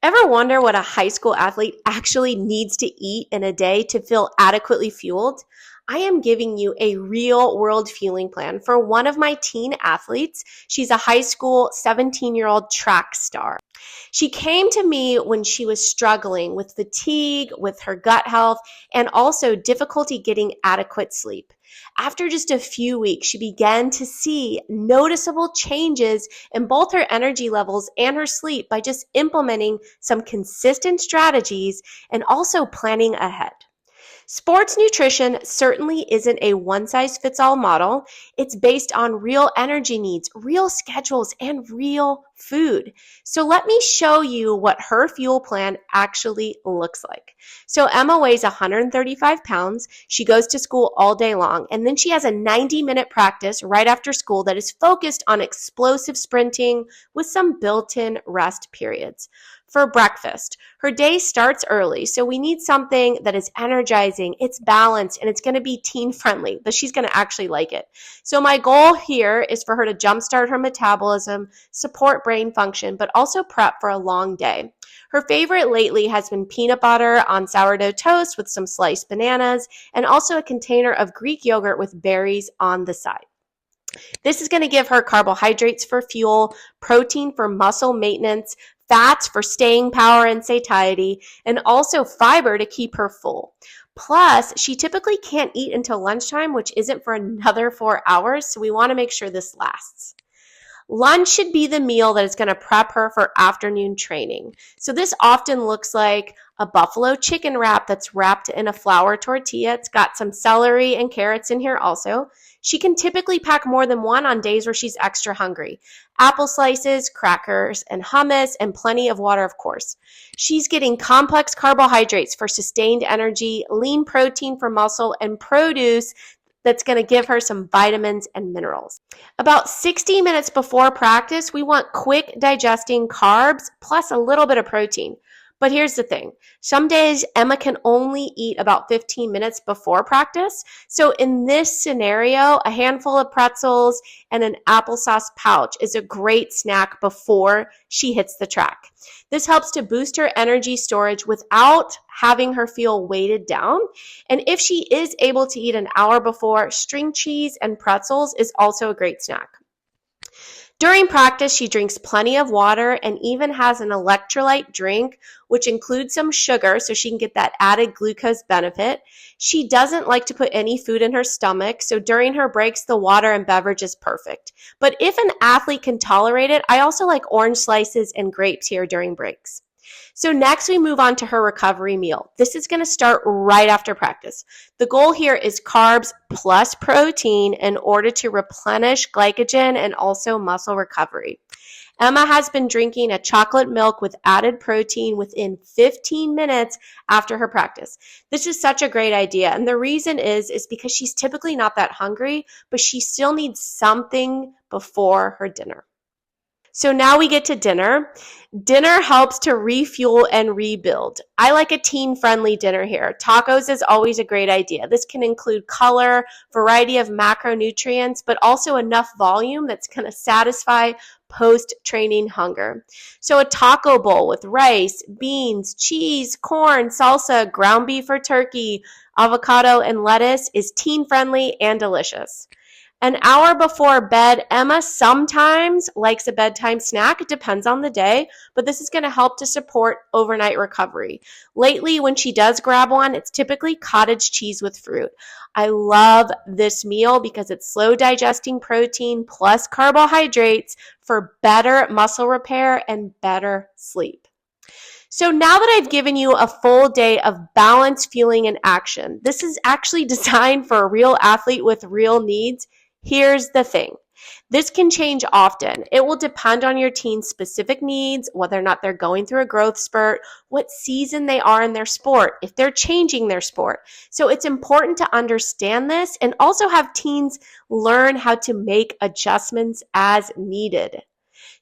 Ever wonder what a high school athlete actually needs to eat in a day to feel adequately fueled? I am giving you a real world fueling plan for one of my teen athletes. She's a high school 17-year-old track star. She came to me when she was struggling with fatigue, with her gut health, and also difficulty getting adequate sleep. After just a few weeks, she began to see noticeable changes in both her energy levels and her sleep by just implementing some consistent strategies and also planning ahead. Sports nutrition certainly isn't a one-size-fits-all model. It's based on real energy needs, real schedules, and real food. So let me show you what her fuel plan actually looks like. So Emma weighs 135 pounds. She goes to school all day long, and then she has a 90-minute practice right after school that is focused on explosive sprinting with some built-in rest periods. For breakfast, her day starts early, so we need something that is energizing, it's balanced, and it's going to be teen friendly, that she's going to actually like it. So my goal here is for her to jumpstart her metabolism, support brain function, but also prep for a long day. Her favorite lately has been peanut butter on sourdough toast with some sliced bananas, and also a container of Greek yogurt with berries on the side. This is going to give her carbohydrates for fuel, protein for muscle maintenance, fats for staying power and satiety, and also fiber to keep her full. Plus, she typically can't eat until lunchtime, which isn't for another 4 hours, so we want to make sure this lasts. Lunch should be the meal that is going to prep her for afternoon training. So this often looks like a buffalo chicken wrap that's wrapped in a flour tortilla. It's got some celery and carrots in here also. She can typically pack more than one on days where she's extra hungry. Apple slices, crackers, and hummus, and plenty of water, of course. She's getting complex carbohydrates for sustained energy, lean protein for muscle, and produce that's going to give her some vitamins and minerals. About 60 minutes before practice, we want quick digesting carbs plus a little bit of protein. But here's the thing. Some days Emma can only eat about 15 minutes before practice. So in this scenario, a handful of pretzels and an applesauce pouch is a great snack before she hits the track. This helps to boost her energy storage without having her feel weighted down. And if she is able to eat an hour before, string cheese and pretzels is also a great snack. During practice, she drinks plenty of water and even has an electrolyte drink, which includes some sugar so she can get that added glucose benefit. She doesn't like to put any food in her stomach, so during her breaks, the water and beverage is perfect. But if an athlete can tolerate it, I also like orange slices and grapes here during breaks. So next we move on to her recovery meal. This is going to start right after practice. The goal here is carbs plus protein in order to replenish glycogen and also muscle recovery. Emma has been drinking a chocolate milk with added protein within 15 minutes after her practice. This is such a great idea, and the reason is because she's typically not that hungry, but she still needs something before her dinner. So now we get to dinner. Dinner helps to refuel and rebuild. I like a teen-friendly dinner here. Tacos is always a great idea. This can include color, variety of macronutrients, but also enough volume that's going to satisfy post-training hunger. So a taco bowl with rice, beans, cheese, corn, salsa, ground beef or turkey, avocado, and lettuce is teen-friendly and delicious. An hour before bed, Emma sometimes likes a bedtime snack. It depends on the day, but this is going to help to support overnight recovery. Lately, when she does grab one, it's typically cottage cheese with fruit. I love this meal because it's slow digesting protein plus carbohydrates for better muscle repair and better sleep. So now that I've given you a full day of balanced fueling and action, this is actually designed for a real athlete with real needs. Here's the thing. This can change often. It will depend on your teen's specific needs, whether or not they're going through a growth spurt, what season they are in their sport, if they're changing their sport. So it's important to understand this and also have teens learn how to make adjustments as needed.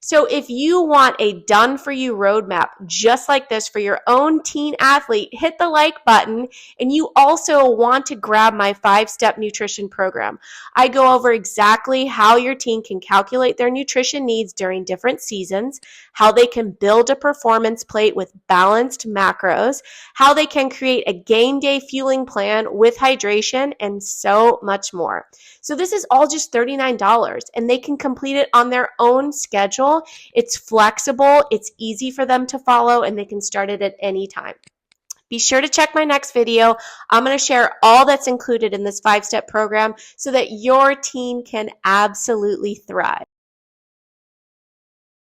So if you want a done-for-you roadmap just like this for your own teen athlete, hit the like button. And you also want to grab my 5-step nutrition program. I go over exactly how your teen can calculate their nutrition needs during different seasons, how they can build a performance plate with balanced macros, how they can create a game day fueling plan with hydration, and so much more. So this is all just $39, and they can complete it on their own schedule. It's flexible, it's easy for them to follow, and they can start it at any time. Be sure to check my next video. I'm going to share all that's included in this 5-step program so that your teen can absolutely thrive.